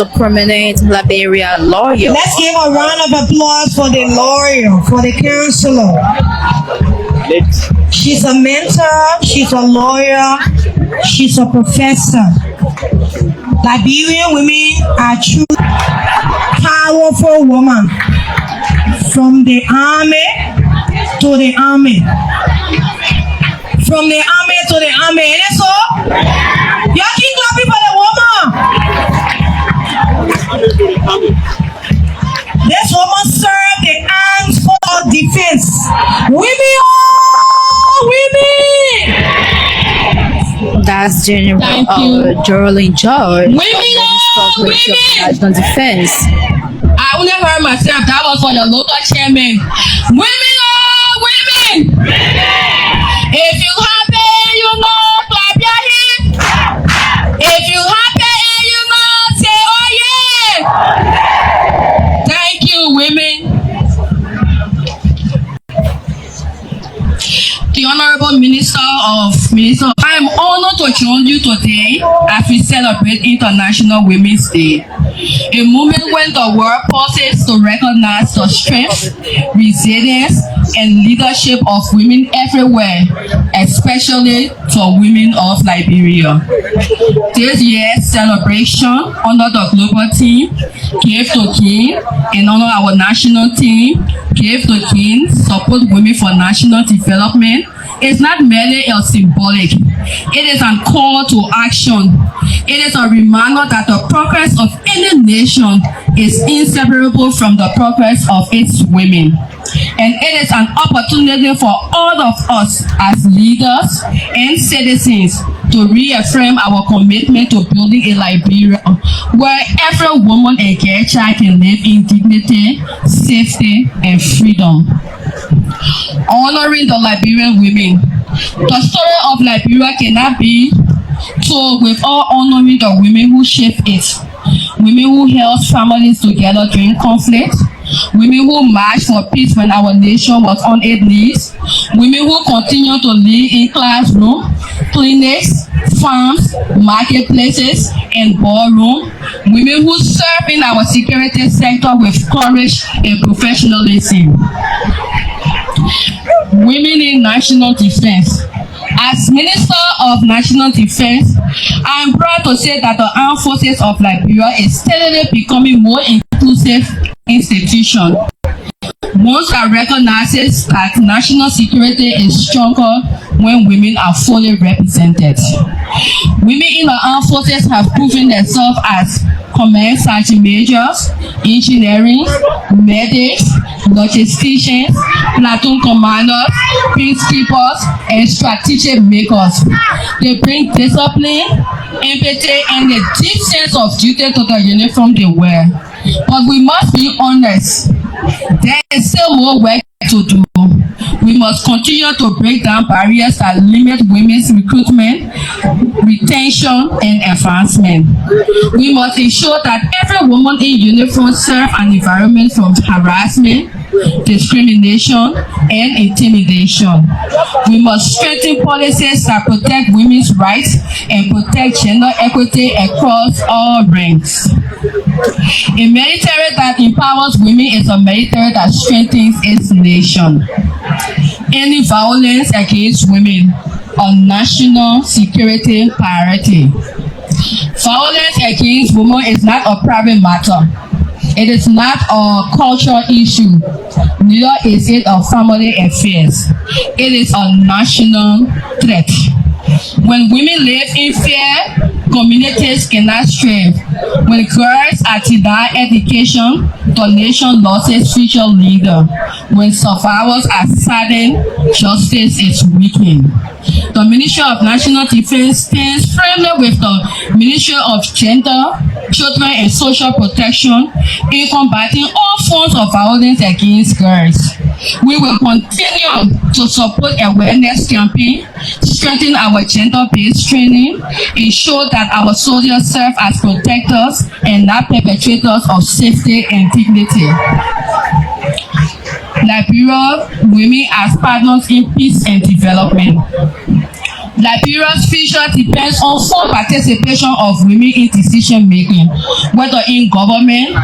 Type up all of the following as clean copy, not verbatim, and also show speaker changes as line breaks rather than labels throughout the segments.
the prominent Liberia lawyer.
Let's give a round of applause for the lawyer, for the counselor. She's a mentor, she's a lawyer, she's a professor. Liberian women are true powerful women. From the army to the army. From the army to the army. And so, y'all keep clapping for the woman. This woman served the armed forces of defense. Women, oh, women!
That's General Geraldine George.
Women, oh, women!
National Defense.
I only heard myself. That was for the local chairman. Women, oh, women! If you happy, you know, clap your hands. If you happy, you know, say, oh yeah. Thank you, women. The Honorable Minister, I am honored to join you today as we celebrate International Women's Day, a moment when the world pauses to recognize the strength, resilience, and leadership of women everywhere, especially for women of Liberia. This year's celebration under the global theme, Give to King, and under our national theme, Give to King, Support Women for National Development, is not merely a symbolic. It is a call to action. It is a reminder that the progress of any nation is inseparable from the progress of its women. And it is an opportunity for all of us as leaders and citizens to reaffirm our commitment to building a Liberia where every woman and girl child can live in dignity, safety, and freedom. Honoring the Liberian women. The story of Liberia cannot be told without honoring the women who shaped it. Women who held families together during conflict. Women who marched for peace when our nation was on its knees. Women who continue to lead in classrooms, clinics, farms, marketplaces, and ballrooms. Women who serve in our security sector with courage and professionalism. Women in national defense. As Minister of National Defense, I am proud to say that the Armed Forces of Liberia is steadily becoming more inclusive institution. Once that recognizes that national security is stronger when women are fully represented. Women in the armed forces have proven themselves as command sergeant majors, engineering, medics, logisticians, platoon commanders, peacekeepers, and strategic makers. They bring discipline, empathy, and a deep sense of duty to the uniform they wear. But we must be honest, there is still more work to do. We must continue to break down barriers that limit women's recruitment, retention, and advancement. We must ensure that every woman in uniform serves an environment from harassment, discrimination, and intimidation. We must strengthen policies that protect women's rights and protect gender equity across all ranks. A military that empowers women is a military that strengthens its nation. Any violence against women a national security priority. Violence against women is not a private matter. It is not a cultural issue. Neither is it a family affair. It is a national threat. When women live in fear, communities cannot thrive. When girls are denied education, the nation loses future leader. When survivors are saddened, justice is weakened. The Ministry of National Defense stands firmly with the Ministry of Gender, Children and Social Protection in combating all forms of violence against girls. We will continue to support awareness campaign, strengthen our gender-based training, ensure that our soldiers serve as protectors and not perpetrators of safety and dignity. Liberia women as partners in peace and development. Liberia's future depends on full participation of women in decision making, whether in government,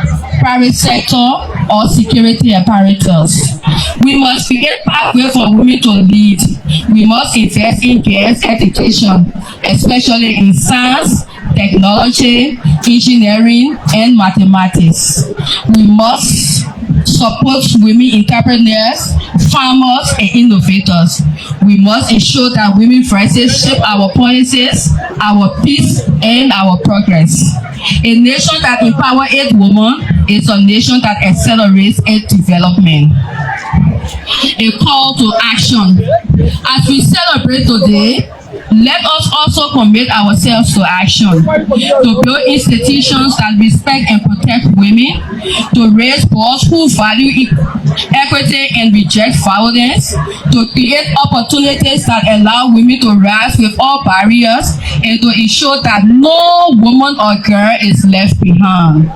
private sector, or security apparatus. We must create pathways for women to lead. We must invest in girls' education, especially in science, technology, engineering, and mathematics. We must support women entrepreneurs, farmers, and innovators. We must ensure that women voices shape our policies, our peace, and our progress. A nation that empowers its women is a nation that accelerates its development. A call to action. As we celebrate today, let us also commit ourselves to action, to build institutions that respect and protect women, to raise boys who value equity and reject violence, to create opportunities that allow women to rise with all barriers, and to ensure that no woman or girl is left behind.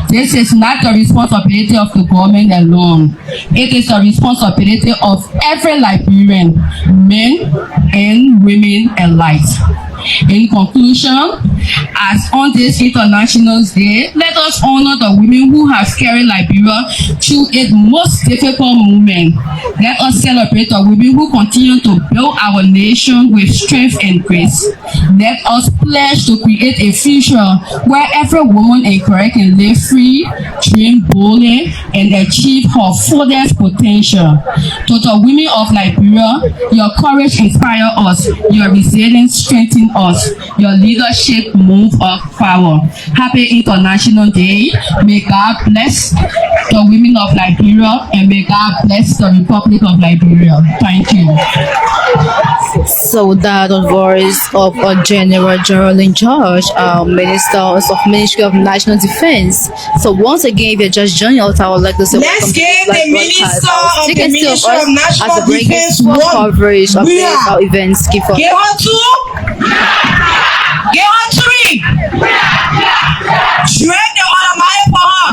This is not the responsibility of the government alone. It is the responsibility of every Liberian, men and women alike. In conclusion, as on this International Day, let us honor the women who have carried Liberia through its most difficult moment. Let us celebrate the women who continue to build our nation with strength and grace. Let us pledge to create a future where every woman and girl can live free, dream boldly, and achieve her fullest potential. To the women of Liberia, your courage inspires us, your resilience strengthens us, your leadership move of power. Happy International Day. May God bless the women of Liberia, and may God bless the Republic of Liberia. Thank you.
So that the voice of General Geraldine George, Minister of Ministry of National Defense. So once again, if you're just joining us, I would like to say
let's give the Minister of the Ministry of National Defense
one coverage of the events.
Get on two. Get on three. Shred the automatic for her.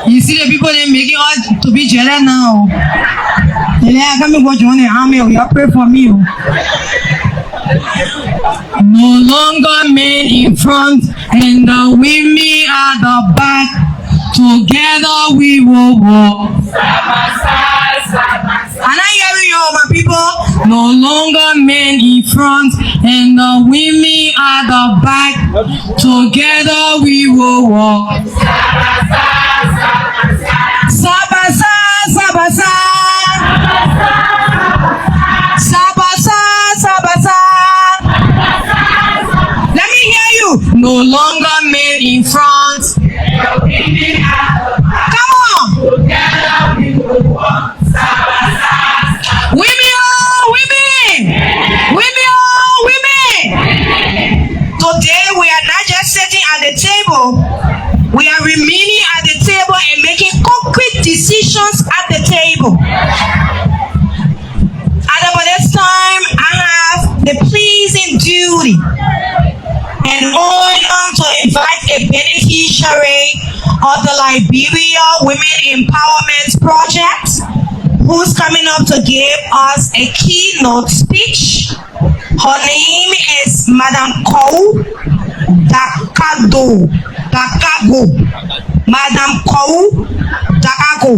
You see the people they making us to be jealous now. They like, come and go join the army. You pray for me. No longer men in front and the women at the back. Together we will walk. And I hear you, my people. No longer men in front and the women at the back. Together we will walk. Sabasa, sabasa. Sabasa, sabasa. Let me hear you. No longer men in front. Come on. Together we will walk. Women, oh, women. Women, oh, women. Today we are not just sitting at the table. We are remaining at the table and making concrete decisions at the table. And by this time, I have the pleasing duty and honor to invite a beneficiary of the Liberia Women Empowerment Project, who's coming up to give us a keynote speech. Her name is Madam Kou Dakago. Madam Kou Dakago.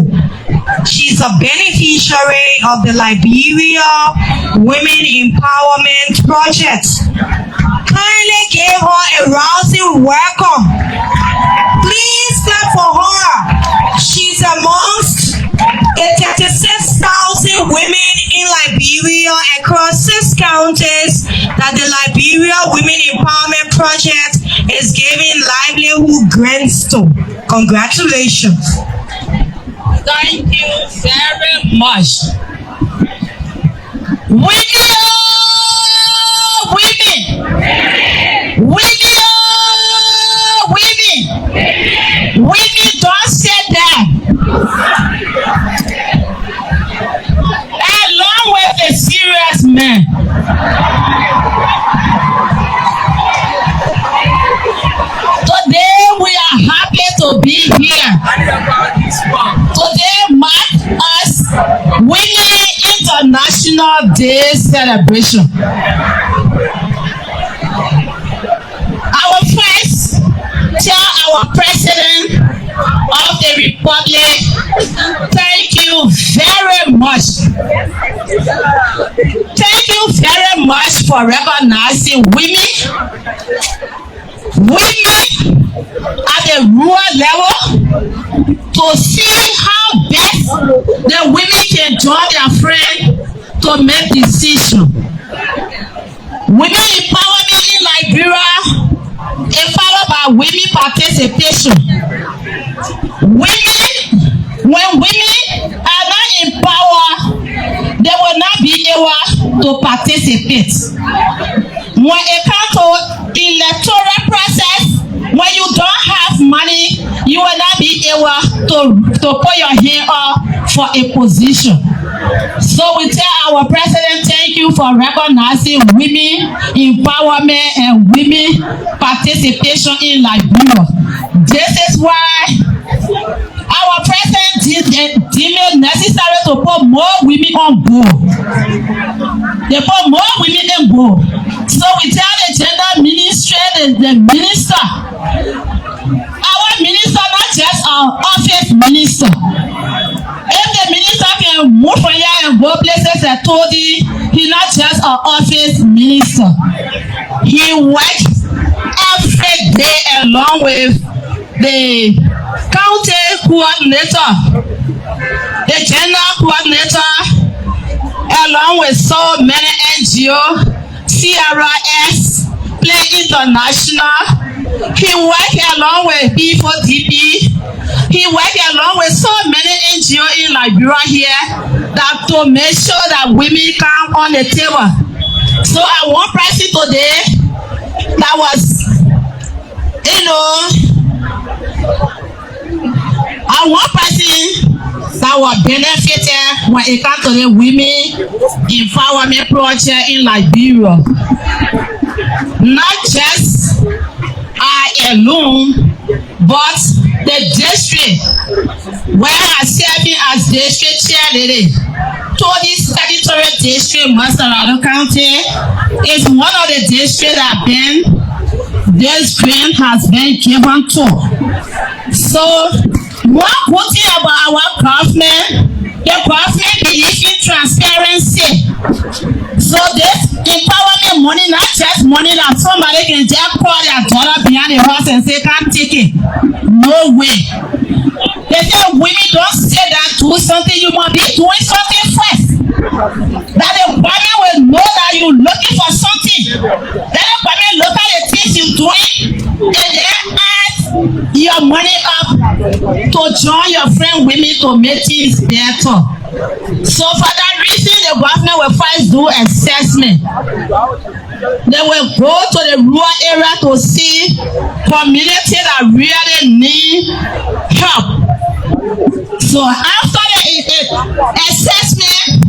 She's a beneficiary of the Liberia Women Empowerment Project. Kindly give her a rousing welcome. Please clap for her. She's amongst 36,000 women in Liberia across 6 counties that the Liberia Women Empowerment Project is giving livelihood grants to. Congratulations.
Thank you very much. Women, oh, women. Women, oh, women. Women, don't say that. Along with a serious man. Today we are happy to be here. Today marks us Women International Day celebration. Our first tell our President of the Republic, thank you very much. Thank you very much for recognizing women at the rural level to see how best the women can join their friends to make decisions. Women empowerment in Liberia is followed by women participation. When women are not empowered, they will not be able to participate. When it comes to electoral process, when you don't have money, you will not be able to put your hand up for a position. So we tell our president, thank you for recognizing women empowerment and women participation in Liberia. This is why our president deemed it necessary to put more women on board. They put more women on board. So we tell the gender ministry, the minister, our minister, not just our office minister. If the minister can move from here and go places, I told you, he's not just our office minister. He works every day along with the county coordinator, the general coordinator, along with so many NGOs, CRS, Play International. He works along with B4DB. He works along with so many NGOs in Liberia here that to make sure that women come on the table. So I want person today that was, I want person that was benefited when it comes to the women empowerment project in Liberia. Not just I alone, but the district where I serving as district chair lady. This territorial district, Masarado County, is one of the districts that this grant has been given to. So one good thing about our government, the government believes in transparency. So this empowerment money, not just money that somebody can just call their dollar behind the house and say, can't take it. No way. They say women don't say that do something, you must be doing something first. That the government will know that you're looking for something. Then the government look at the things you're doing and then ask your money up to join your friend women to make things better. So for that reason, the government will first do assessment. They will go to the rural area to see community that really need help. So after the assessment,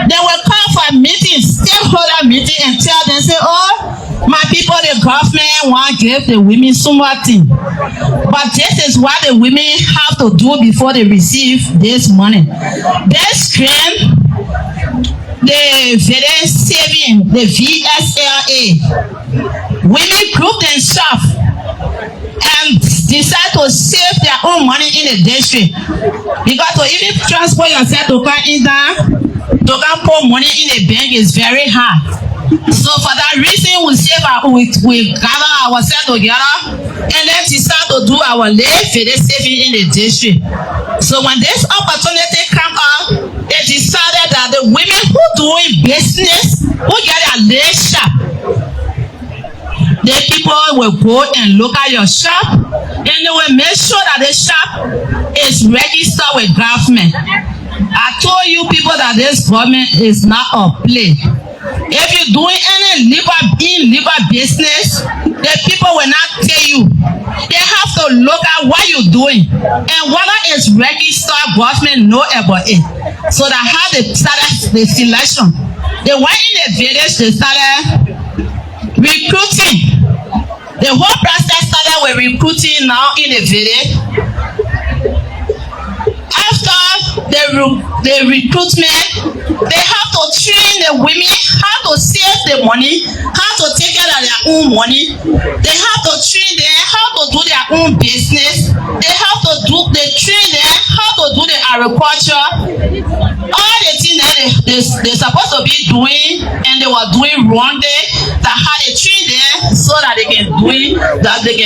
they will come for a meeting, stakeholder meeting, and tell them, say, oh, my people, the government want to give the women something. But this is what the women have to do before they receive this money. This grant, the VD saving, the VSLA, women group themselves and decide to save their own money in the district. Because to even transport yourself to come in there, to come put money in the bank is very hard. So for that reason, we gather ourselves together and then decide to do our saving in the district. So when this opportunity come up, they decided that the women who doing business, who get their leg shop, the people will go and look at your shop and they will make sure that the shop is registered with government. I told you people that this government is not a play. If you're doing any illegal business, the people will not tell you. They have to look at what you're doing and whether it's registered, government know about it. So that how they started the selection. They went in the village, they started recruiting The whole process started with recruiting now in the village. After the recruitment, they have to train the women how to save the money, how to take care of their own money. They have to train them how to do their own business. They train them how to do the agriculture. All the things that they're supposed to be doing and they were doing wrong there, that how they train them so that they can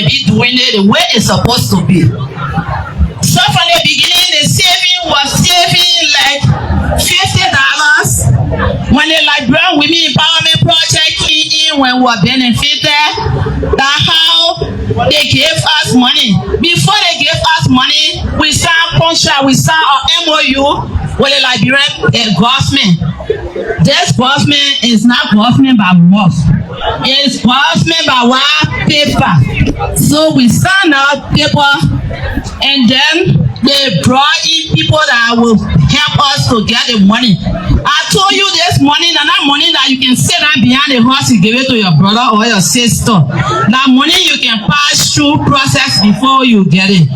be doing it the way it's supposed to be. So from the beginning, the saving was saving like $50. When the Liberian Women Empowerment Project came in, when we were benefited, that how they gave us money. Before they gave us money, we signed contract, we signed an MOU with the Liberian government. This government is not government by mouth. It's government by what? Paper. So we signed our paper, and then they brought in people that will help us to get the money. I told you this money, that money that you can sit down behind the house and give it to your brother or your sister. That money you can pass through process before you get it.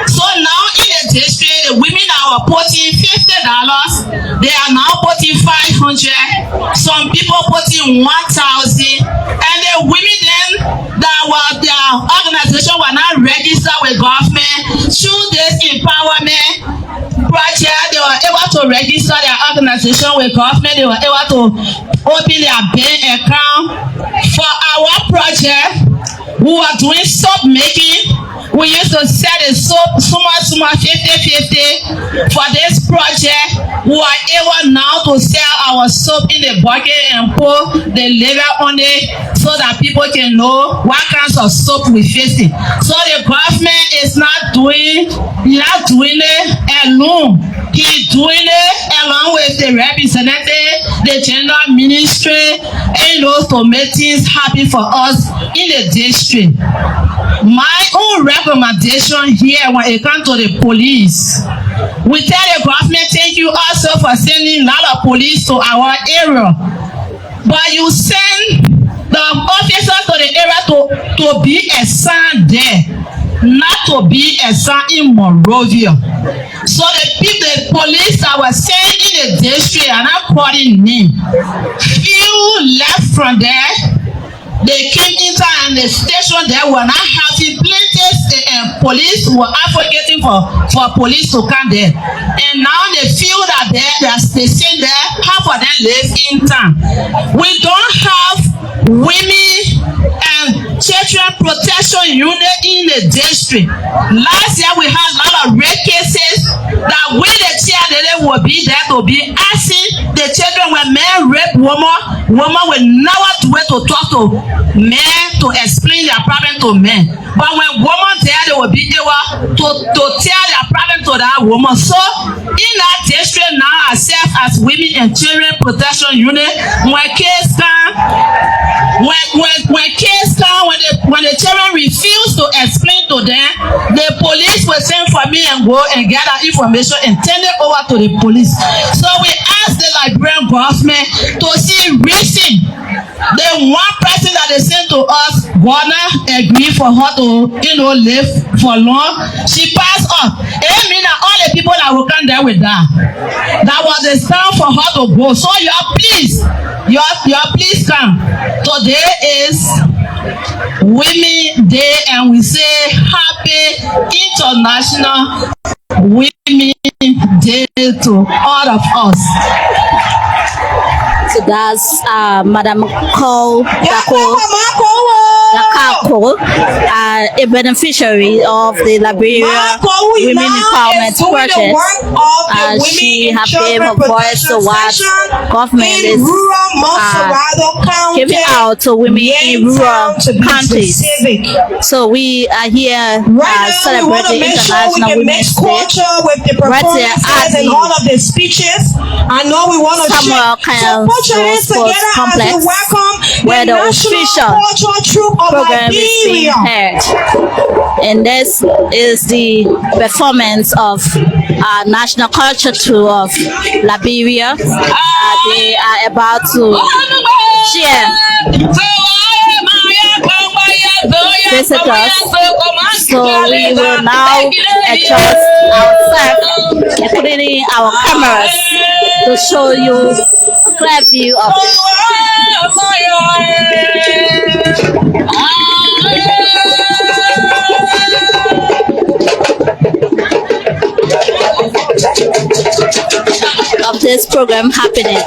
So now in the district, the women that were putting $50, they are now putting $500. Some people putting $1,000, and the women then that were their organization were not registered with government. Through this empowerment project, they were able to register their organization with government. They were able to open their bank account. For our project, we were doing soap making. We used to sell the soap small 50-50. For this project, we are able now to sell our soap in the bucket and put the label on it so that people can know what kinds of soap we facing. So the government is not doing it alone. He's doing it along with the representative, the general ministry, and those to make things happen for us in the district. My own recommendation here when it comes to the police, we tell the government thank you also for sending a lot of police to our area, but you send the officers to the area to be assigned there, not to be assigned in Monrovia. So the police that were sent in the district are not calling me. Few left from there. They came inside and the station there were not having plenty police were advocating for police to come there. And now they feel that they stay there, half of them live in town. We don't have women and children protection unit in the district. Last year we had a lot of rape cases that we the children will be there to be asking the children when men rape woman will never do it to talk to men to explain their problem to men. But when women there, they will be able to tell their problem to that woman. So in that district now, ourselves as women and children protection unit, when case come, when the children refuse to explain to them, the police will send for me and go and get that information and turn it over to the police. So we ask the Liberian government to see reason. The one person that they sent to us, Ghana, agreed for her to, live for long. She passed off. It means that all the people that will come there with that. That was the time for her to go. So y'all please come. Today is Women Day, and we say Happy International Women Day to all of us.
So that's Madam Cole Dakako, a beneficiary of the Liberia Women Empowerment Project. She has gave her voice to what government is giving out to women in rural countries. So we are here celebrating International Women's Day. Right here at
and all of the speeches. I know we want to
put your hands together complex as we welcome where the official program is being held. And this is the performance of our national culture tour of Liberia. They are about to share. visitors. So we will now adjust ourselves, including our cameras, to show you a clear view of this program happening.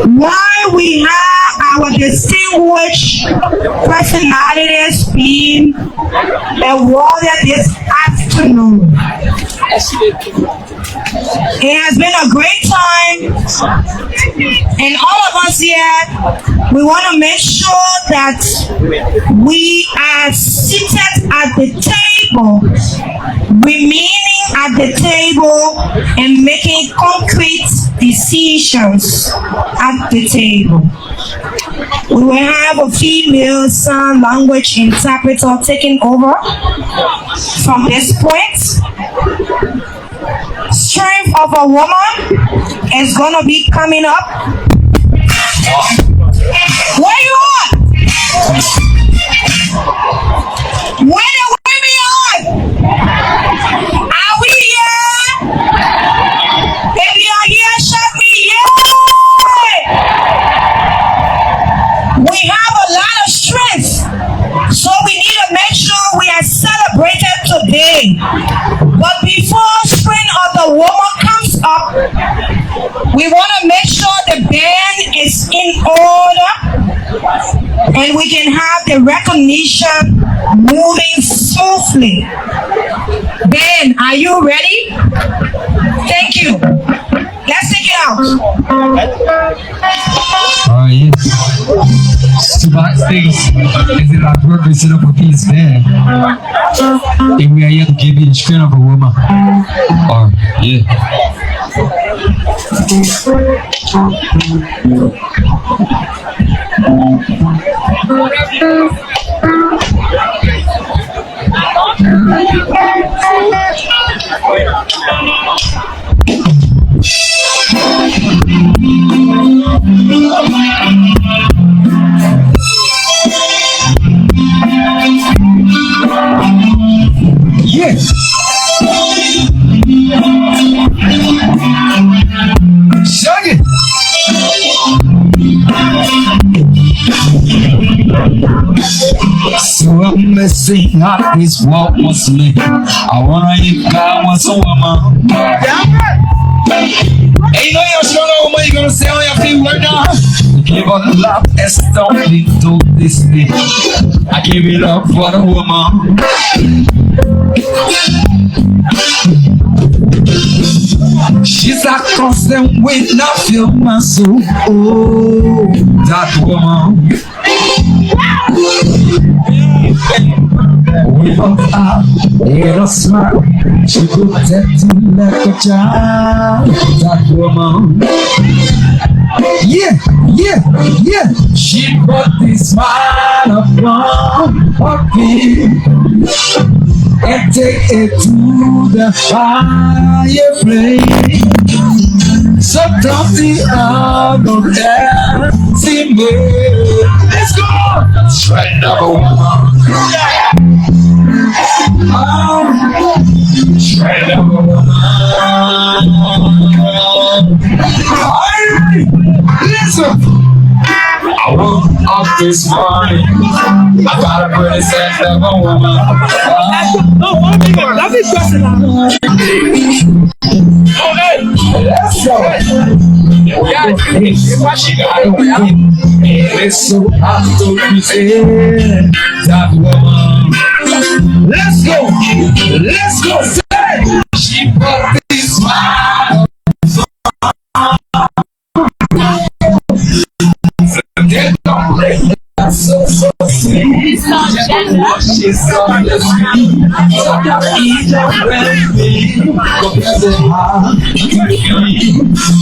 Why we have our distinguished personalities being awarded this afternoon. It has been a great time, and all of us here, we want to make sure that we are seated at the table, remaining at the table and making concrete decisions at the table. We will have a female sign language interpreter taking over from this point. Strength of a woman is gonna be coming up. Where you at? Where the women on? Are we here? If you are here, shout me yeah! We have a lot of strength, so we need to make sure we are celebrated today. But before Spring of the Woman comes up, we want to make sure the band is in order and we can have the recognition moving smoothly. Ben, are you ready? Thank you. Let's take it out.
Yes. So backstage is it our purpose set up a piece band? And we are here to give you the strength of a woman. Or yeah. Yes. Shug it. So I'm missing out this walk once me. I wanna if God wants a woman. Ain't no you're sure no woman you gonna say on your feet right now. Give her love and don't leave to this day. I give it up for the woman. She's a constant weight, not feel my soul. Oh, that woman. With her heart, with her smile, she protects you like a child. That woman. Yeah, yeah, yeah. She brought this smile upon her feet and take it to the fireplace. So drop the out of there, see me. Let's go! Straight number one. Straight number one. Listen. I woke up this morning. I got a pretty sense of a woman. Okay, let's go. It's so hard to be that woman. Let's go. Let's go. She brought this smile. So sweet. She's on the screen. So each of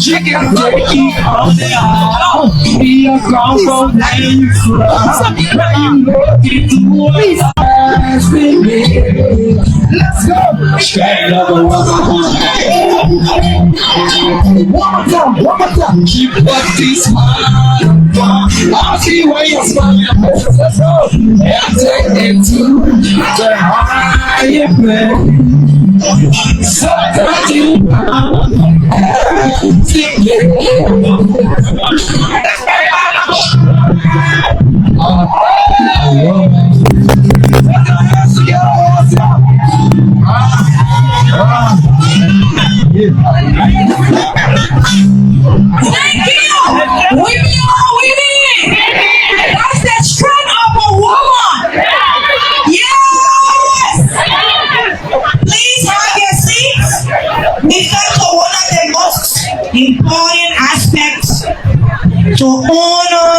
she can take you on the aisle. Be a comfort and you cry. You look into what's asking me. Let's go. Straight up a one more time. Keep up this smile. I'll see why you're smiling. Let's go. And take it to the higher place. So that you
Thank you! Women are women! That's the strength of a woman! Yes! Please have your seats. We come to one of the most important aspects to honor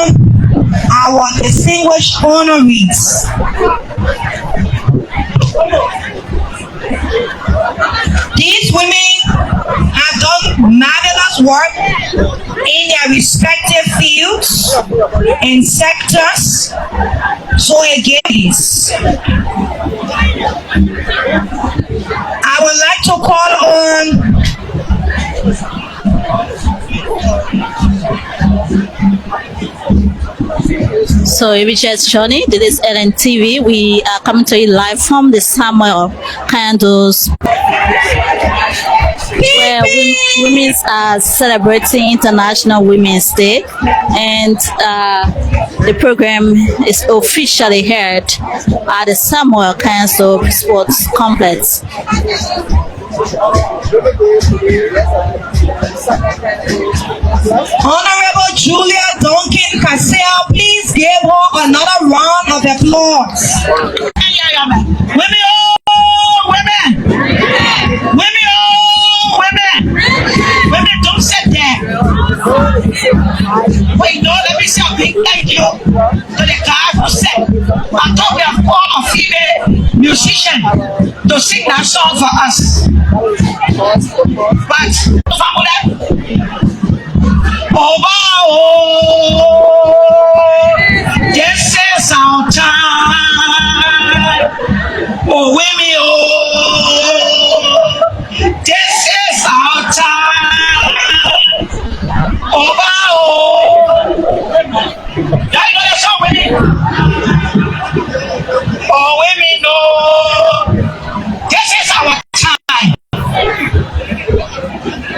our distinguished honorees. These women have done marvelous work in their respective fields and sectors. So again, I would like to call on
So if you just joining, this is LNTV. We are coming to you live from the Samuel Candles, where women are celebrating International Women's Day, and the program is officially held at the Samuel Candles Sports Complex.
Honorable Julia Duncan Cassell, please give her another round of applause. Women, oh, women! Women, oh, women! Women, don't sit there. Wait, no, let me say a big thank you to the guy who said, I thought we have called a female musician to sing that song for us. But, this is our time. Oh, women, oh, this is our time. Oh, I know that song, women. Oh, women, oh, this is our time.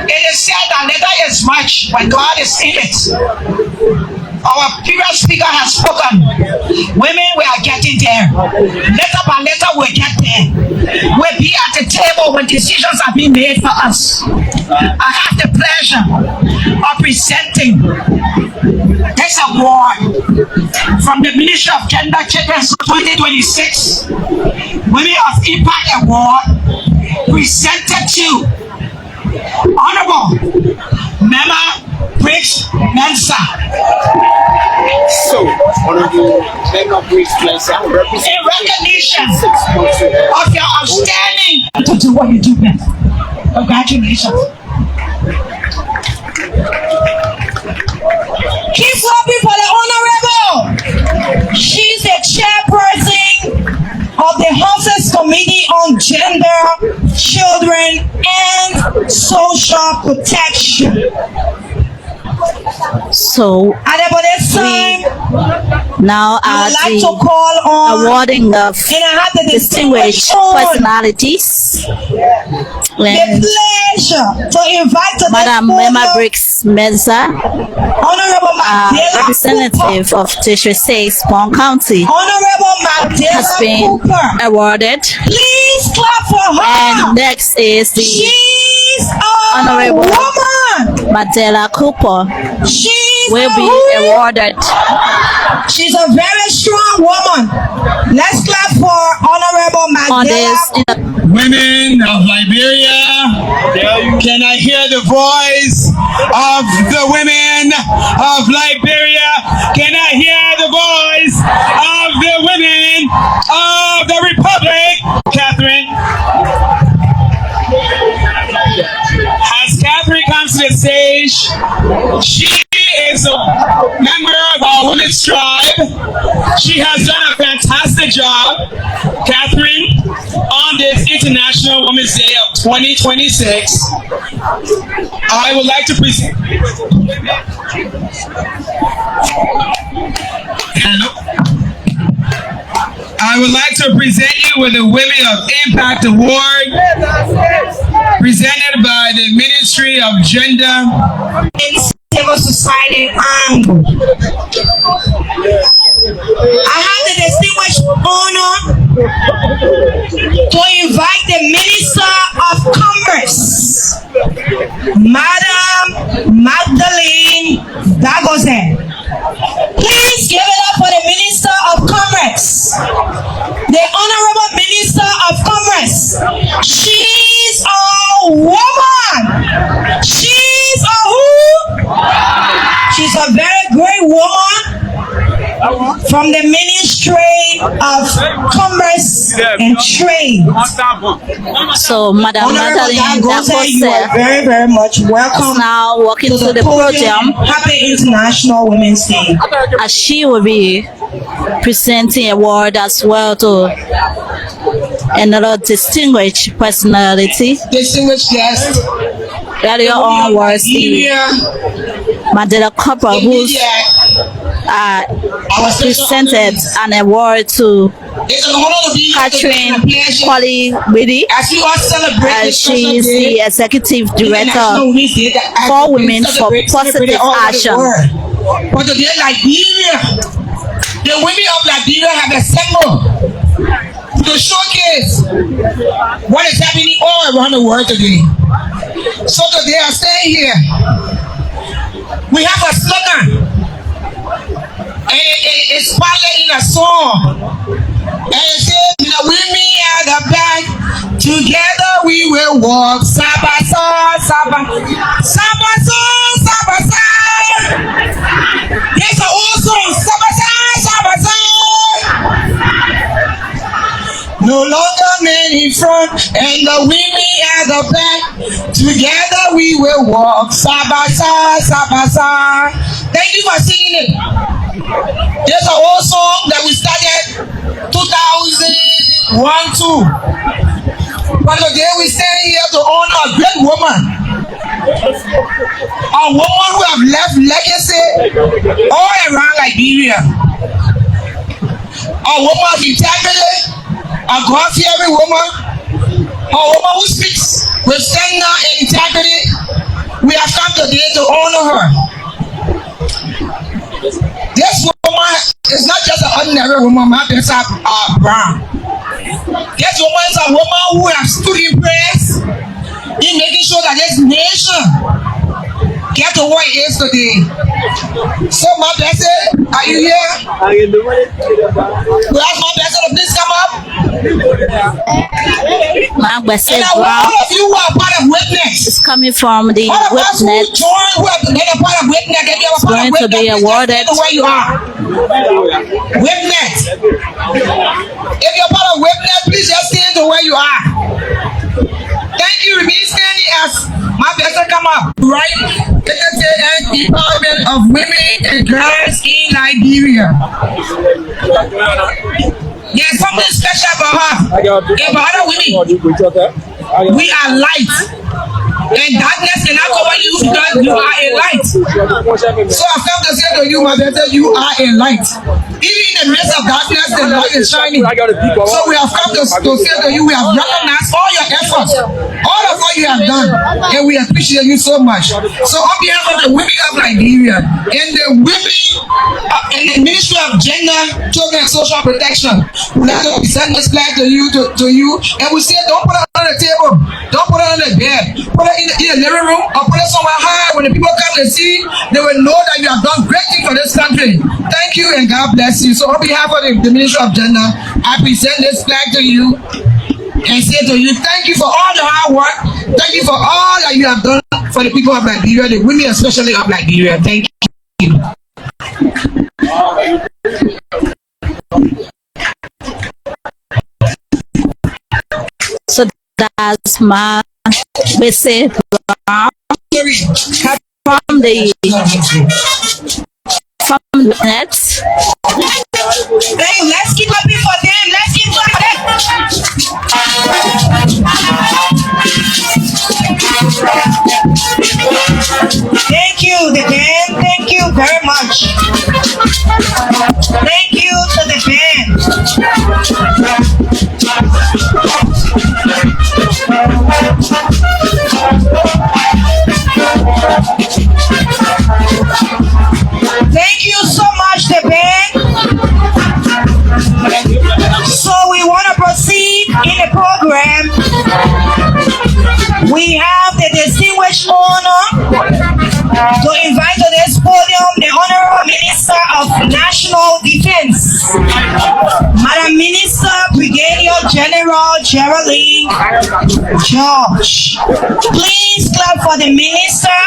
It is said that letter is much when God is in it. Our previous speaker has spoken. Women, we are getting there. Letter by letter, we'll get there. We'll be at the table when decisions are being made for us. I have the pleasure of presenting this award from the Ministry of Gender, Children 2026 Women of Impact Award, presented to Honorable Mema Briggs Mensa.
So, Honorable Mema Briggs Mensa,
in recognition of your outstanding to do what you do best. Congratulations. Keep clapping for the Honorable. She's the chairperson of the House's Committee on Gender, Children, and Social Protection.
So now
I would like to call on
awarding of distinguished personalities.
The pleasure to invite to
Madam Mema Briggs Mensa,
Honorable
representative of Tisha 6 Bond County,
Honorable
has been awarded.
Please clap for her.
And next is the Honorable
woman.
Madela Cooper.
She's
will be awarded.
She's a very strong woman. Let's clap for Honorable Madela.
Women of Liberia, can I hear the voice of the women of Liberia? Can I hear the voice of the women of the Republic? Catherine. As Catherine comes to the stage, she is a member of our women's tribe. She has done a fantastic job, Catherine, on this International Women's Day of 2026. I would like to present. I would like to present you with the Women of Impact Award, presented by the Ministry of Gender
and Civil Society angle. I have the distinguished honor to invite the Minister of Commerce, Madam Magdalene Dagoze. Please give it up for the Minister of Commerce, the Honorable Minister of Commerce. She's a woman. She's a who? She's a very great woman from the Ministry of Commerce and Trade.
So, Madam Magdalene Dagoze,
you are very, very much welcome.
Now walking to the podium.
Happy International Women's Day.
As she will be presenting award as well to another distinguished personality.
Distinguished guest.
Earlier on was the Mandela Cooper, who's presented an award to
It's an honor to be here today and
Catherine
a pleasure
Kwali Bidi,
as you all celebrate this
she
special
is
day,
the executive
International
director
Women's Day that has
for
been
Women for
celebrated
Positive
all over the
Action.
world. For today, Liberia, the women of Liberia have assembled to showcase what is happening all around the world today. So today, I stay here. We have a slogan, and it's partly in a song. And it says, the women at the back, together we will walk. Sabasa, Sabasa, Sabasa, Sabasa. There's an old song, Sabasa, Sabasa. No longer men in front and the women at the back. Together we will walk. Sabasa, Sabasa. Thank you for singing it. There's an old song that we started 2001-2. But today we stand here to honor a great woman. A woman who have left legacy all around Liberia. A woman of integrity. A God-fearing woman, a woman who speaks with standard and integrity. We have come today to honor her. This woman is not just an ordinary woman, my best brown. This woman is a woman who has stood in praise in making sure that this nation get to what it is today. So my blessed, are you here? We ask my blessed to please come up.
My blessed
And all of you who are part of Witness.
is coming from the
All of us who
Witness.
join, who have been a part of Witness, if you are a part
Going
of
to
Witness,
be
please
awarded.
just stand where you are. Witness. If you're part of Witness, please just stand to where you are. Thank you. Remain standing as my blessed come up. Right? Let us say that Department of Women and Girls in Liberia. There's something special about her. About other women. We are light. And darkness cannot cover you because you are a light. So I come to say to you, my brother, you are a light. Even in the midst of darkness, the light is shining. So we have come to say to you, we have recognized all your efforts, all of what you have done, and we appreciate you so much. So on behalf of the women of Liberia and the women in the Ministry of Gender, Children and Social Protection, we like to present this flag to you, and we say, don't put it on the table, don't put it on the bed, put it in the living room, or put it somewhere high. When the people come and see, they will know that you have done great things for this country. Thank you and God bless you. So on behalf of the Ministry of Gender, I present this flag to you and say to you, thank you for all the hard work. Thank you for all that you have done for the people of Liberia, the women especially of Liberia. Thank you.
So that's my message from the net.
Hey, let's keep up for them. Let's keep up for them. Thank you, the band. Thank you very much. Thank you to the band. Thank you so much, the band. So we want to proceed in the program. We have the distinguished honor to invite to this podium the Honorable Minister of National Defense, Madam Minister Brigadier General Geraldine George. Please clap for the minister.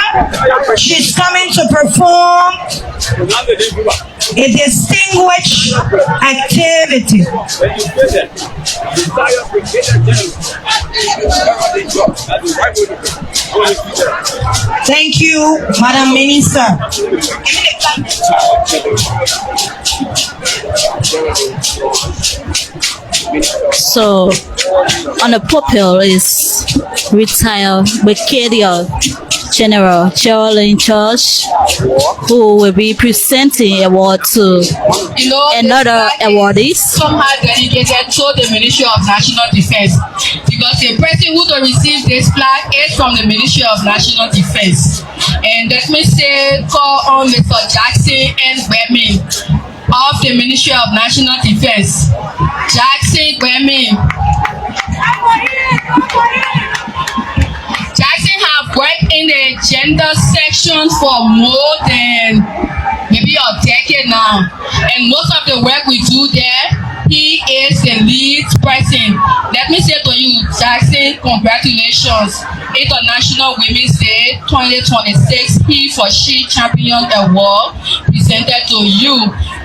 She's coming to perform a distinguished activity. Thank you, Madam Minister.
So on the purple is retired Brigadier General Geraldine Church, who will be presenting award to another awardees.
Somehow dedicated to the Ministry of National Defense, because the person who to receive this flag is from the Ministry of National Defense. And let me say, call on Mr. Jackson and Bemin of the Ministry of National Defense. Jackson Bemin. Jackson have worked in the gender section for more than maybe a decade now, and most of the work we do there, he is the lead person. Let me say to you, Jackson, congratulations. International Women's Day 2026 He for She Champion Award presented to you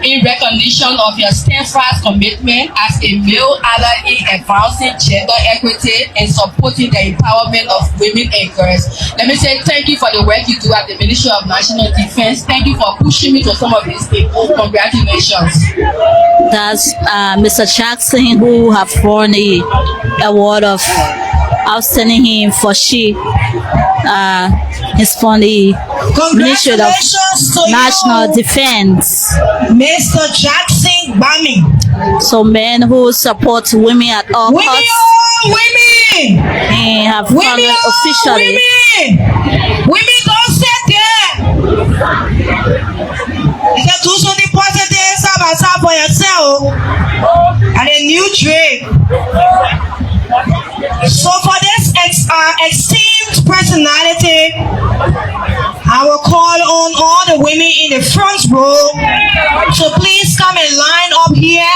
in recognition of your steadfast commitment as a male ally in advancing gender equity and supporting the empowerment of women and girls. Let me say thank you for the work you do at the Ministry of National Defense. Thank you for pushing me to some of these things. Congratulations.
That's Mr. Jackson, who have won the award of outstanding him for she. He's from the Ministry of National Defense.
Mr. Jackson Bami.
So men who support women at all costs.
Women!
And have followed officially.
Women don't sit there. You can do something positive for yourself. And a new drink. So for this esteemed personality, I will call on all the women in the front row to please come and line up here.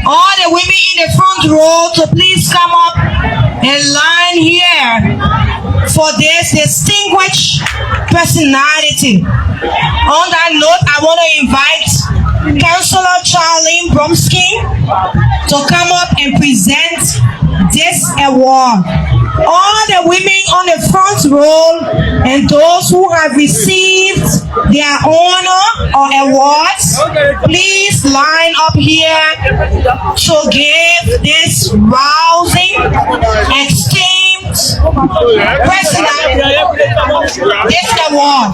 All the women in the front row to please come up and line here for this distinguished personality. On that note, I want to invite Councillor Charlene Bromsky to come up and present this award. All the women on the front row and those who have received their honor or awards, please line up here to give this rousing, esteemed personality this award.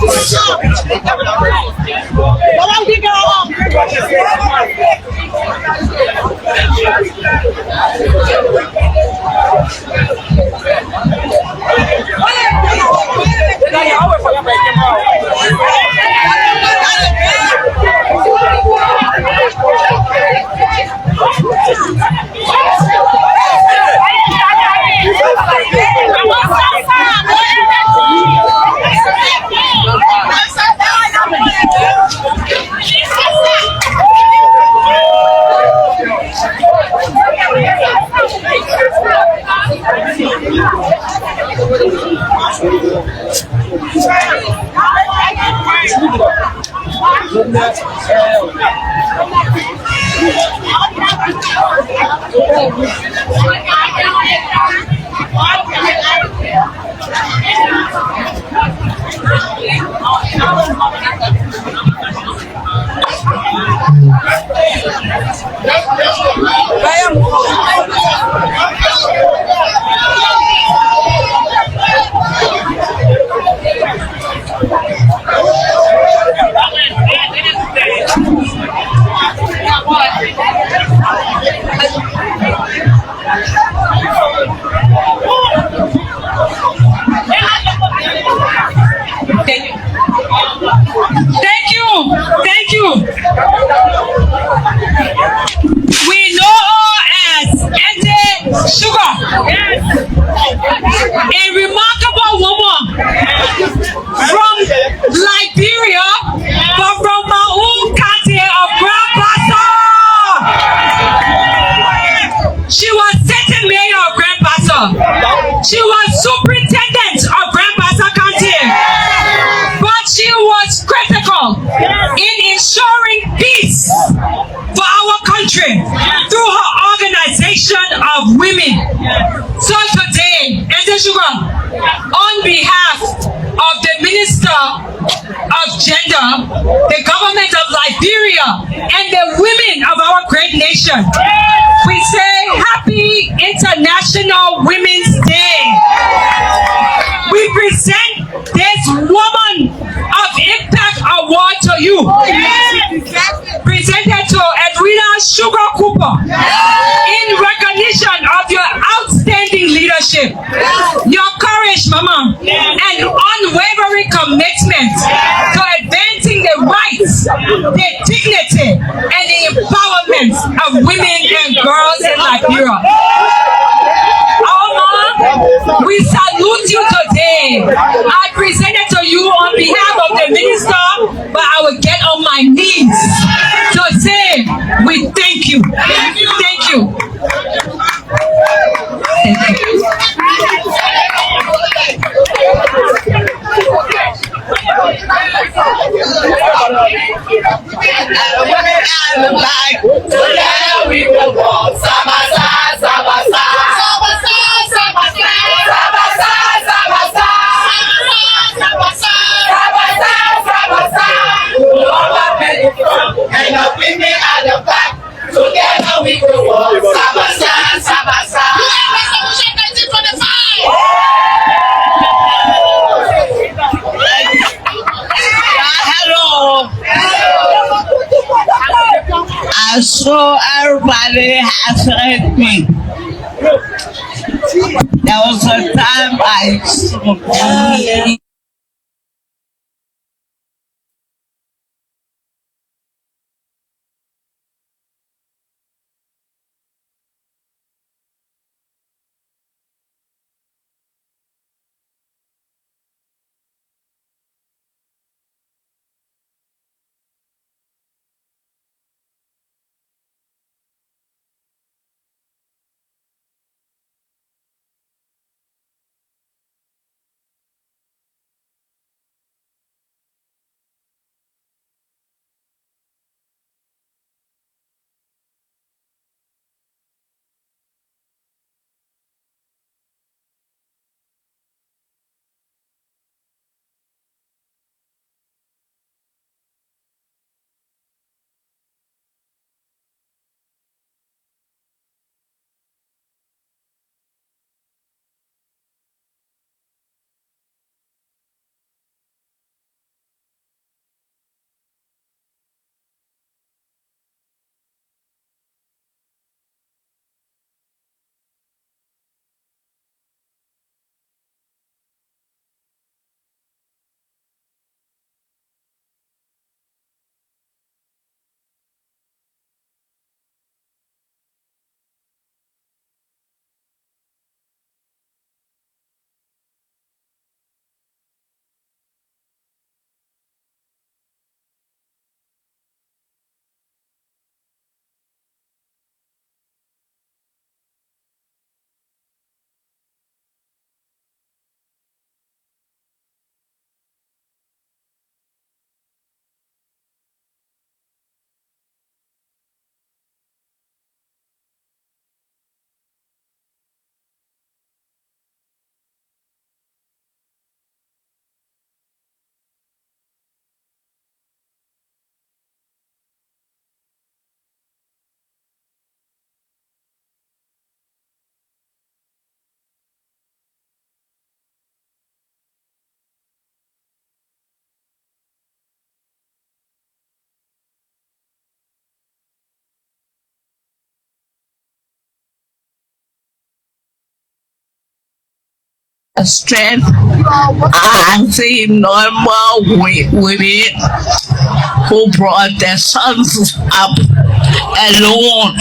Thank you. We know as Ente Sugar, a remarkable woman from Liberia, but from my own country of Grand Bassa. She was sitting mayor of Grand Bassa. She was superintendent of Grand Bassa County. But she was critical in ensuring peace for our country through her organization of women. So today, Ente Sugar, on behalf of the Minister of Gender, the government of Liberia, and the women of our great nation, we say Happy International Women's Day. We present Best Woman of Impact Award to you. Presented to Edwina Sugar Cooper in recognition of your outstanding leadership, your courage, Mama, and unwavering commitment to advancing the rights, the dignity, and the empowerment of women and girls in Liberia. We salute you today. I present it to you on behalf of the minister, but I will get on my knees to say we thank you. Thank you. Thank you.
Together we will walk side by side, side by side. And the women at the back, together we will walk side by side, side by side. Resolution 1925. Hello. I saw everybody has heard me. There was a time I saw strength and the normal women who brought their sons up alone.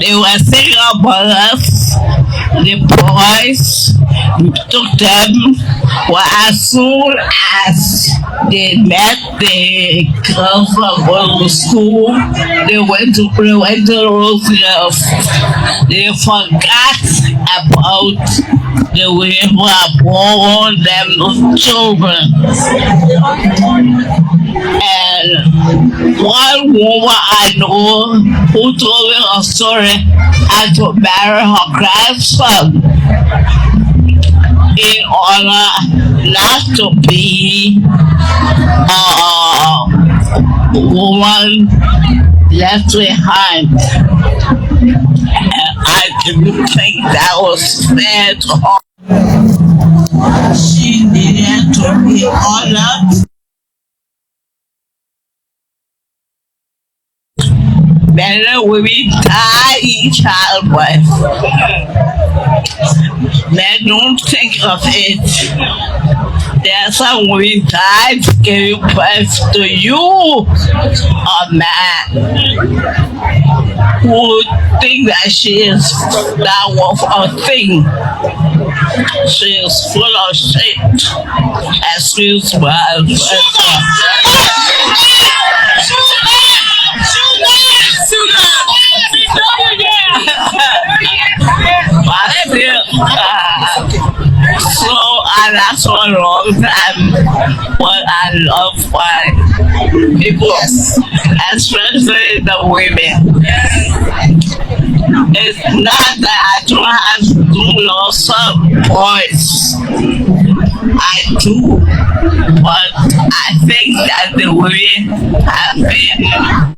They were thinking about us, the boys. We took them. Well, as soon as they met the girls from going to school, they went to Roosevelt. They forgot about the way we are born them children. And one woman I know who told me a story had to marry her grandson in order not to be a woman left behind. And I didn't think that was fair to her. She be honored. Many women die in childbirth. They don't think of it. There are some women died giving birth to you, a man who think that she is that worth a thing. She is full of shit. Excuse my so I last for a long time, but I love my people, especially the women. It's not that I don't have to love some boys. I do, but I think that the women have been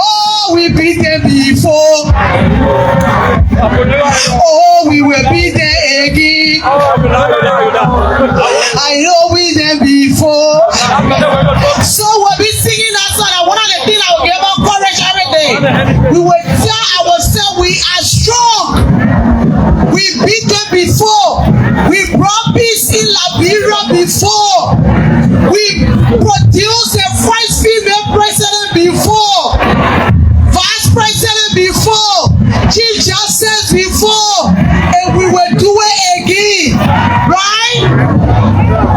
Oh, we beat them before. Oh, we will beat them again. I know we them before. So we'll be singing that song. I want
we will tell ourselves we are strong. We beat them before. We brought peace in Liberia before. We produced a first female president before. Vice president before. Chief justice before. And we will do it again. Right?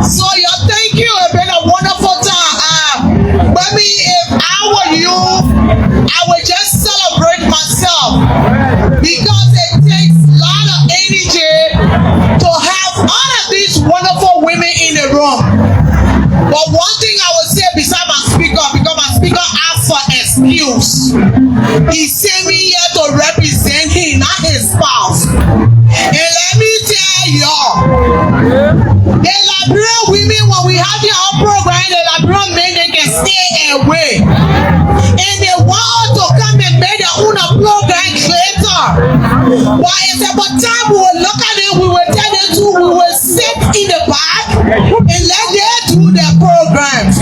So thank you. It's been a wonderful time. But me, if I were you, I would just celebrate myself. Because it takes a lot of energy to have all of these wonderful women in the room. But one thing I would say beside my speaker, because my speaker asked for excuse. He sent me here to represent him, not his spouse. And let me tell y'all, the Liberian women, when we have our program, the Liberian men, they can stay away. And they want to come and make their own program later. But it's about time we will look at them, we will tell them to, we will sit in the back and let them do their programs.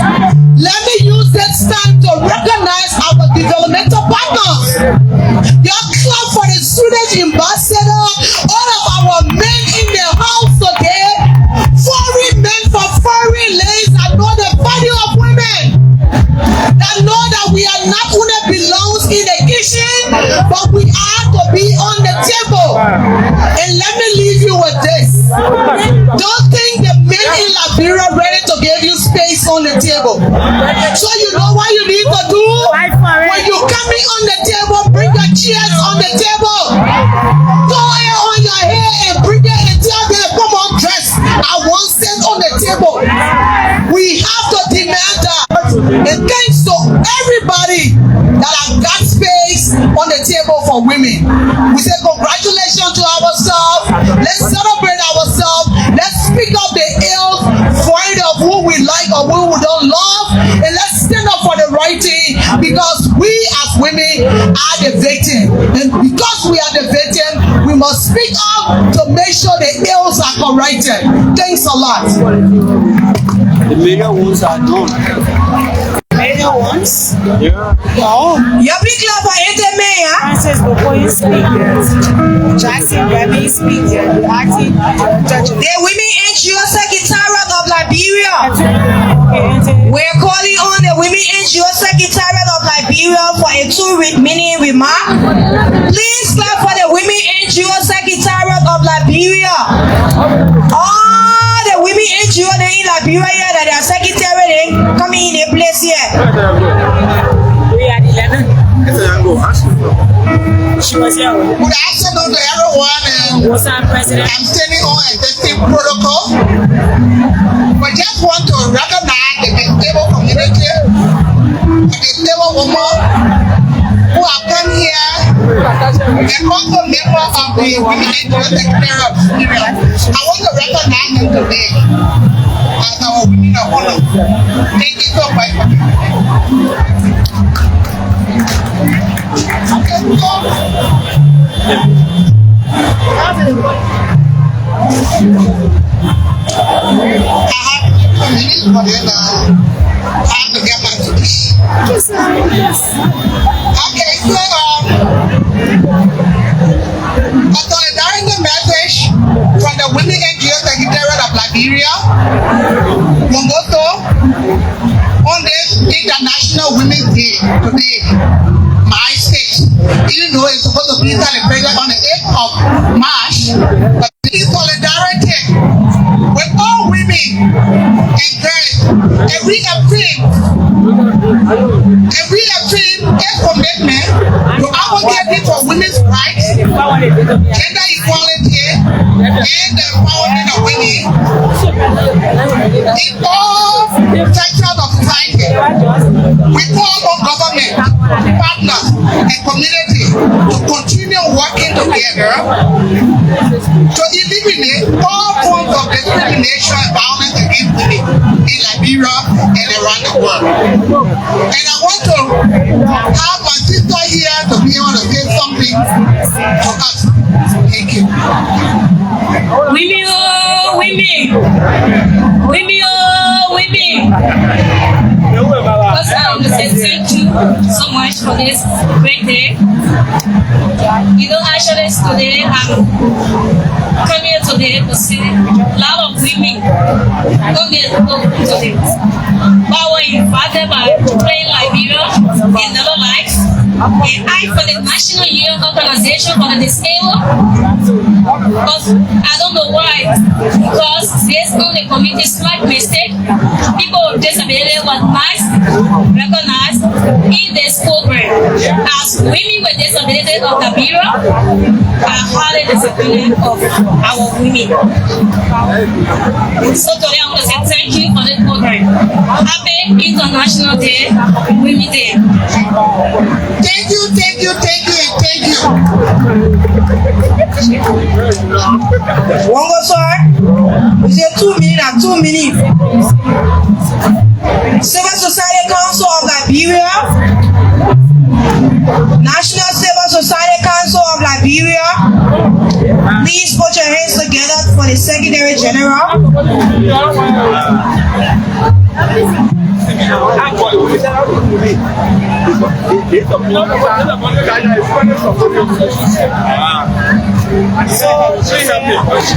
Let me use this time to recognize our developmental partners. Your club for the student ambassador, all of our men in the house today, foreign men for foreign ladies that know the value of women, that know that we are not only belongs in the kitchen, but we are to be on the table. And let me leave you with this. Don't think the men in Liberia are ready to give you space on the table. So you know what you need to do? When you come in on the table, bring your chairs on the table. Throw it on your hair and bring it and tell them, come on, dress. I want sit on the table. We have to demand that. And thanks to everybody that have got space on the table for women. We say congratulations to ourselves. Let's celebrate ourselves. Let's speak up the ills, find out who we like or who we don't love, and let's stand up for the right thing, because we as women are the victim. And because we are the victim, we must speak up to make sure the ills are corrected. Thanks a lot.
The major ones are done.
Major ones?
Yeah.
No.
Your big club for Mayor.
Francis, before you speak, Jackson, let me speak. You're acting.
The Women NGO Secretariat of Liberia. We're calling on the Women NGO Secretariat of Liberia for a 2-minute remark. Please clap for the Women NGO Secretariat of Liberia. All the women NGO in Liberia that are secretary coming in a place here.
We are 11. She was here.
Good afternoon to everyone.
Was our president?
I'm standing on existing protocol. But just want to recognize the disabled community, the disabled women who have come here, and also members of the Women NGO Secretariat of Liberia. I want to recognize them today as our women of honor. Thank you so much for a solidarity message from the Women NGO Secretariat of Liberia, Wongoto, on this International Women's Day today. My state, even though it's supposed to be celebrated on the 8th of March, but in solidarity with all women and girls, and we affirm a commitment to advocate for women's rights, gender equality, and the empowerment of women in all sectors of society. We call on government, partners, and community to continue working together to eliminate all forms of discrimination and violence against women in Liberia and around the world. And I want to have my sister here to be able to say something to us. Thank you.
Women, oh, women. Women, oh, women. First, I want to say thank you so much.
much for this great day. You know, actually today I'm coming here today to see a lot of women come here today. But we're invited by playing Liberia in another life. And I for the National Youth Organization for the Disabled. But I don't know why. Because based on the community slight mistake, people with disability were nice, recognized in this program. As women with disability of Liberia are highly disappointed of our women. So today I want to say thank you for this program. Happy International Day, Women Day.
Thank you, and thank you.
One go, sir. We say 2 minutes and 2 minutes. Civil Society Council of Liberia, National Civil Society Council of Liberia, please put your hands together for the Secretary General.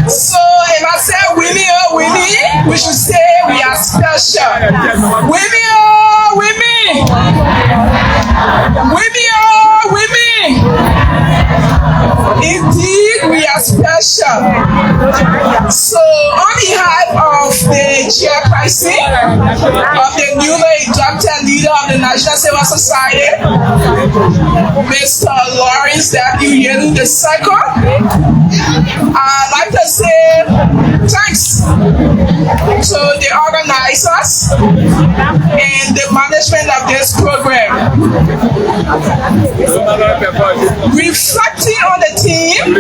So if I say women, we should say we are special. Women. Indeed, we are special. So on behalf of the chairperson of the newly inducted leader of the National Civil Society, Mr. Lawrence W. Yelu II, I'd like to say thanks to the organizers and the management of this program. Reflecting on the theme,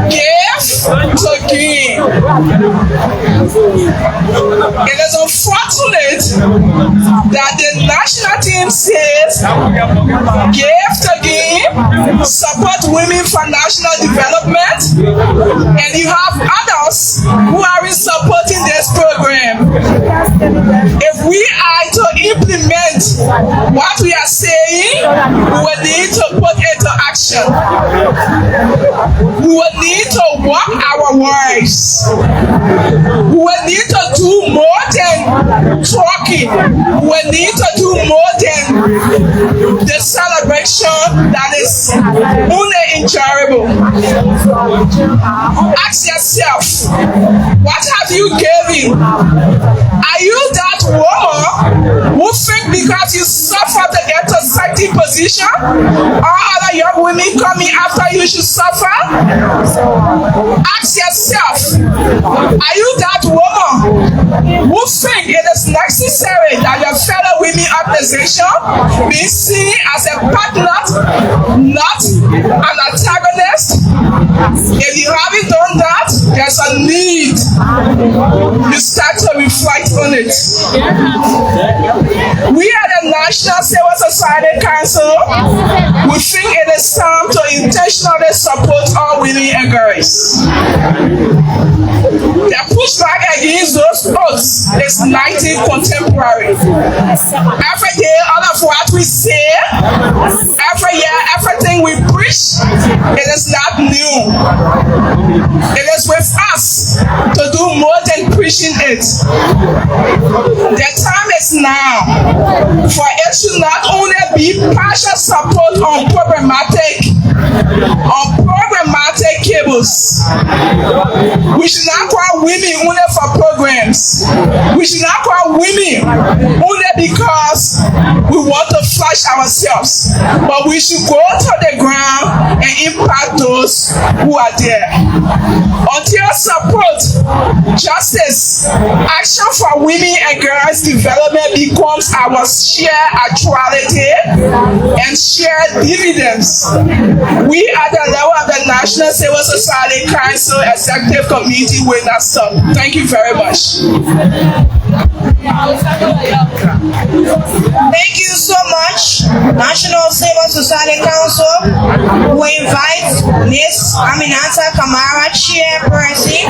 give to give. It is unfortunate that the national team says give to give, support women for national development, and you have others who are supporting this program. If we are to implement what we are saying, we will need to put into action. We will need to walk our words. We will need to do more than talking. We will need to do more than the celebration that is only enjoyable. Ask yourself, what have you given? Are you that woman who think because you suffer to get to certain position, all other young women coming after you should suffer? Ask yourself, are you that woman who think it is necessary that your fellow women organization be seen as a partner, not an antagonist? If you haven't done that, there's a need you start to reflect on it. We are the National Civil Society Council. We think it is time to intentionally support all women and girls. The pushback against those oaths is 19 contemporary. Every day, all of what we say, every year, everything we preach, it is not new. It is with us to do more than preaching it. The time is now for it to not only be partial support on programmatic cables. We should not call women only for programs. We should not call women only because we want to flash ourselves, but we should go to the ground and impact those who are there. Until support, justice, action for women and girls development becomes our shared actuality and shared dividends. We at the level of the National Civil Society Council Executive Committee will not stop. Thank you very much.
Thank you so much, National Civil Society Council, who invites Ms. Aminata Kamara, Chairperson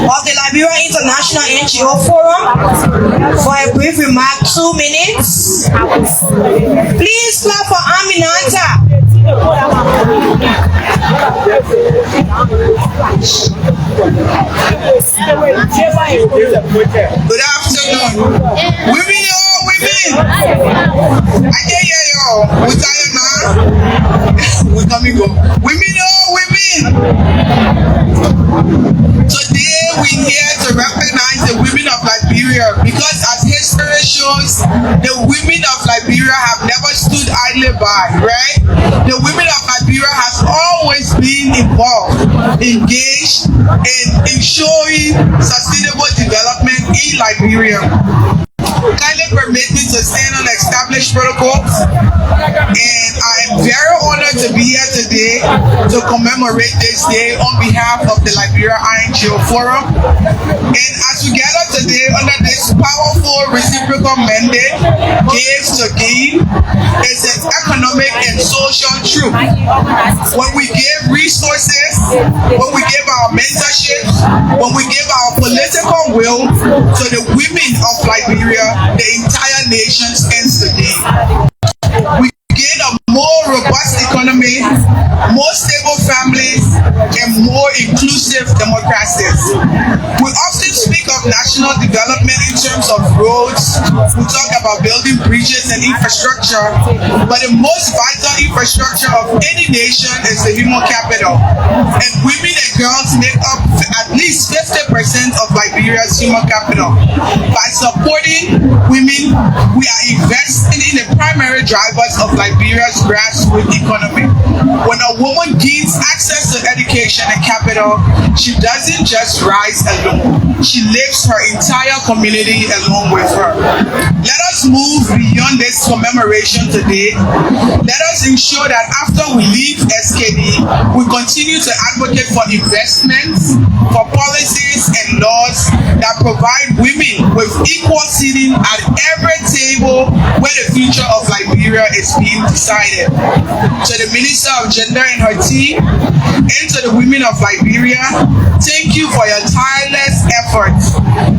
of the Liberia International NGO Forum, for a brief remark, 2 minutes. Please clap for Aminata.
Good afternoon. Women, y'all, women. I can't hear y'all. We tired now. We coming go. Women, y'all, women. Today we're here to recognize the women of Liberia because as history shows, the women of Liberia have never stood idly by, right? The women of Liberia has always been involved, engaged in ensuring sustainable development in Liberia. Kindly permit me to stand on established protocols, and I am very honored to be here today to commemorate this day on behalf of the Liberia INGO Forum. And as we gather today under this powerful reciprocal mandate, give to give, is an economic and social truth. When we give resources, when we give our mentorships, when we give our political will to the women of Liberia, the entire nation stands today. We gain a more robust economy, more stable families, and more inclusive democracies. We often speak of national development in terms of roads. We talk about building bridges and infrastructure, but the most vital infrastructure of any nation is the human capital. And women and girls make up at least 50% of Liberia's human capital. By supporting women, we are investing in the primary drivers of Liberia's grassroots economy. When a woman gains access to education and capital, she doesn't just rise alone. She lifts her entire community along with her. Let us move beyond this commemoration today. Let us ensure that after we leave SKD, we continue to advocate for investments, for policies and laws that provide women with equal seating at every table where the future of Liberia is being decided. To the Minister of Gender and her team, and to the women of Liberia, thank you for your tireless efforts.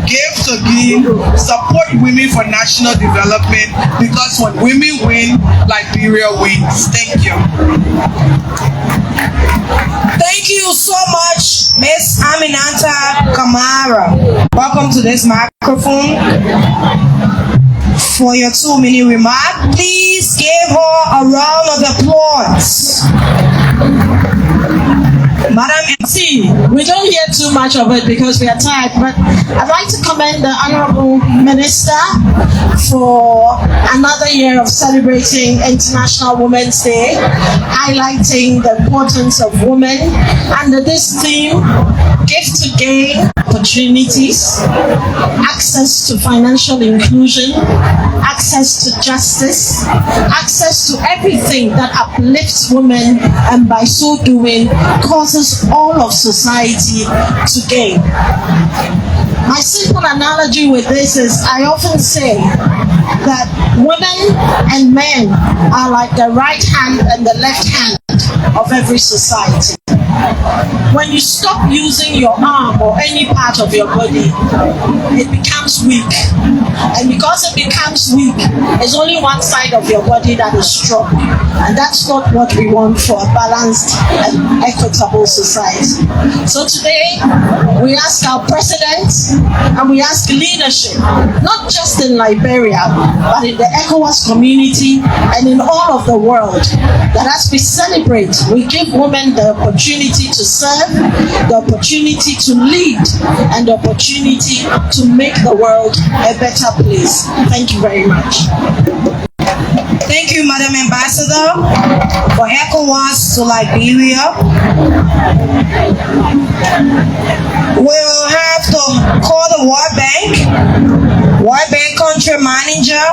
Give to give, support women for national development, because when women win, Liberia wins. Thank you.
Thank you so much, Ms. Aminata Kamara. Welcome to this microphone for your 2-minute remark. Please give her a round of applause. Madam MC,
we don't hear too much of it because we are tired, but I'd like to commend the Honorable Minister for another year of celebrating International Women's Day, highlighting the importance of women under this theme, gift to gain opportunities, access to financial inclusion, access to justice, access to everything that uplifts women, and by so doing causes all of society to gain. My simple analogy with this is I often say that women and men are like the right hand and the left hand of every society. When you stop using your arm or any part of your body, it becomes weak. And because it becomes weak, there's only one side of your body that is strong. And that's not what we want for a balanced and equitable society. So today, we ask our president and we ask leadership, not just in Liberia, but in the ECOWAS community and in all of the world, that as we celebrate, we give women the opportunity to serve, the opportunity to lead, and the opportunity to make the world a better place. Thank you very much.
Thank you, Madam Ambassador, for ECOWAS to Liberia. We'll have to call the World Bank Country Manager,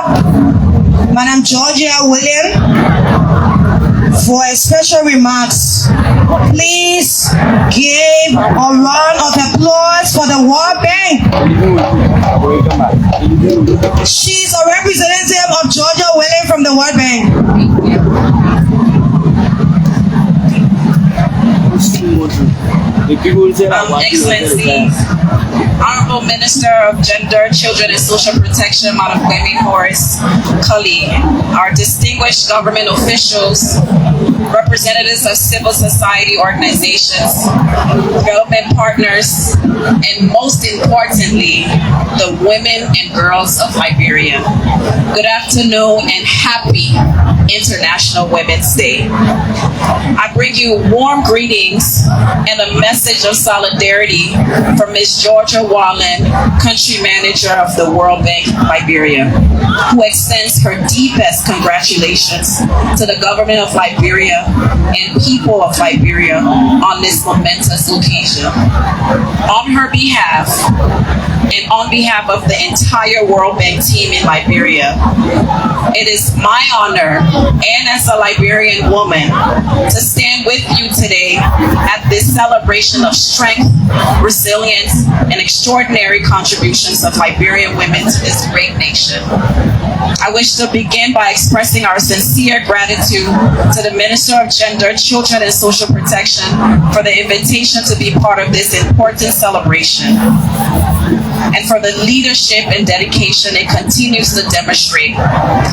Madam Georgia William, for a special remarks. Please give give a round of applause for the World Bank. She's a representative of Georgia Willing from the World Bank.
Excellency, Honorable Minister of Gender, Children and Social Protection, Madam Kwame Morris Cully, our distinguished government officials, representatives of civil society organizations, development partners, and most importantly, the women and girls of Liberia. Good afternoon and happy International Women's Day. I bring you warm greetings and a message of solidarity from Ms. Georgia Wallen, Country Manager of the World Bank, Liberia, who extends her deepest congratulations to the government of Liberia and people of Liberia on this momentous occasion. On her behalf, and on behalf of the entire World Bank team in Liberia, it is my honor, and as a Liberian woman, to stand with you today at this celebration of strength, resilience, and extraordinary contributions of Liberian women to this great nation. I wish to begin by expressing our sincere gratitude to the Minister of Gender, Children and Social Protection for the invitation to be part of this important celebration, and for the leadership and dedication it continues to demonstrate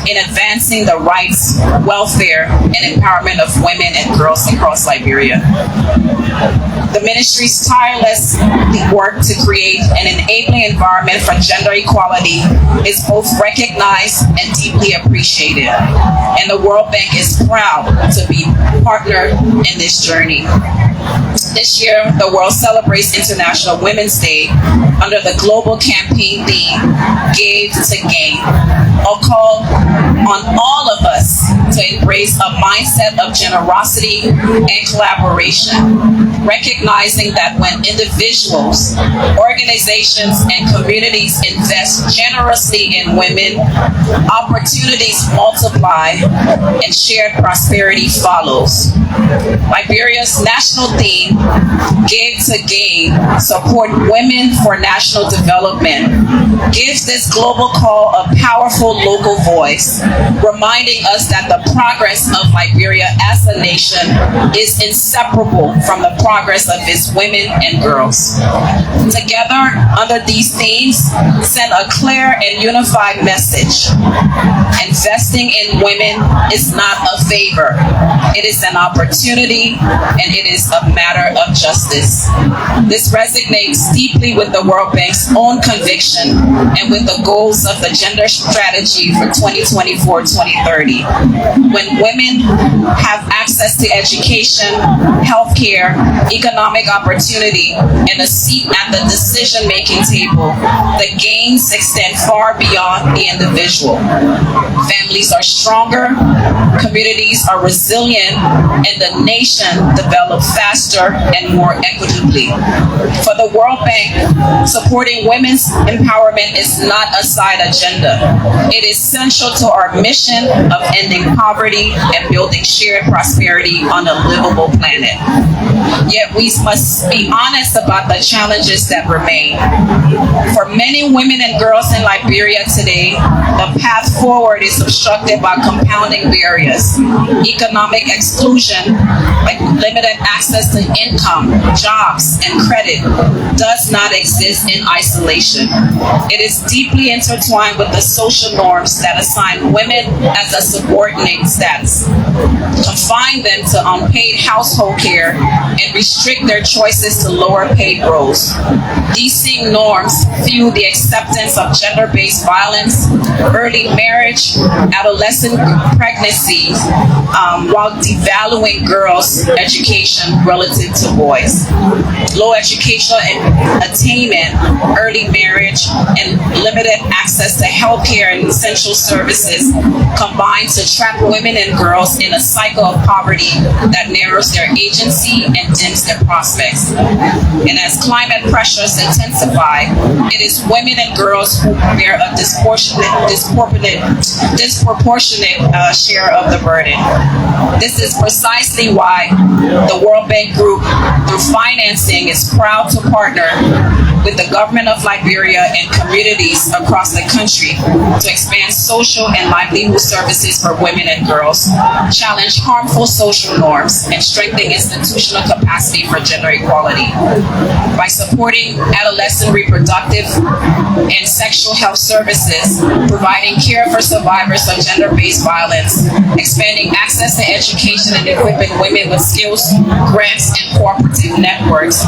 in advancing the rights, welfare, and empowerment of women and girls across Liberia. The ministry's tireless work to create an enabling environment for gender equality is both recognized and deeply appreciated, and the World Bank is proud to be partnered in this journey. This year, the world celebrates International Women's Day under the global campaign theme, Give to Gain, a call on all of us to embrace a mindset of generosity and collaboration, recognizing that when individuals, organizations, and communities invest generously in women, opportunities multiply and shared prosperity follows. Liberia's national theme, Give to Gain, Support Women for National Development, gives this global call a powerful local voice, reminding us that the progress of Liberia as a nation is inseparable from the progress of its women and girls. Together, under these themes, send a clear and unified message. Investing in women is not a favor. It is an opportunity, and it is a matter of justice. This resonates deeply with the World Bank's own conviction and with the goals of the gender strategy for 2024-2030. When women have access to education, healthcare, economic opportunity, and a seat at the decision-making table, the gains extend far beyond the individual. Families are stronger, communities are resilient, and the nation develops faster and more equitably. For the World Bank, supporting women's empowerment is not a side agenda. It is essential to our mission of ending poverty and building shared prosperity on a livable planet. Yet we must be honest about the challenges that remain. For many women and girls in Liberia today, the path forward is obstructed by compounding barriers. Economic exclusion, like limited access to income, jobs, and credit, does not exist in isolation. It is deeply intertwined with the social norms that assign women as a subordinate status, confine them to unpaid household care, and restrict their choices to lower paid roles. These same norms fuel the acceptance of gender-based violence, early marriage, adolescent pregnancies, while devaluing girls' education relative to boys. Low educational attainment, early marriage, and limited access to healthcare and essential services combine to trap women women and girls in a cycle of poverty that narrows their agency and dims their prospects. And as climate pressures intensify, it is women and girls who bear a disproportionate share of the burden. This is precisely why the World Bank Group, through financing, is proud to partner with the government of Liberia and communities across the country to expand social and livelihood services for women and girls, challenge harmful social norms, and strengthen institutional capacity for gender equality. By supporting adolescent reproductive and sexual health services, providing care for survivors of gender-based violence, expanding access to education and equipping women with skills, grants, and cooperative networks,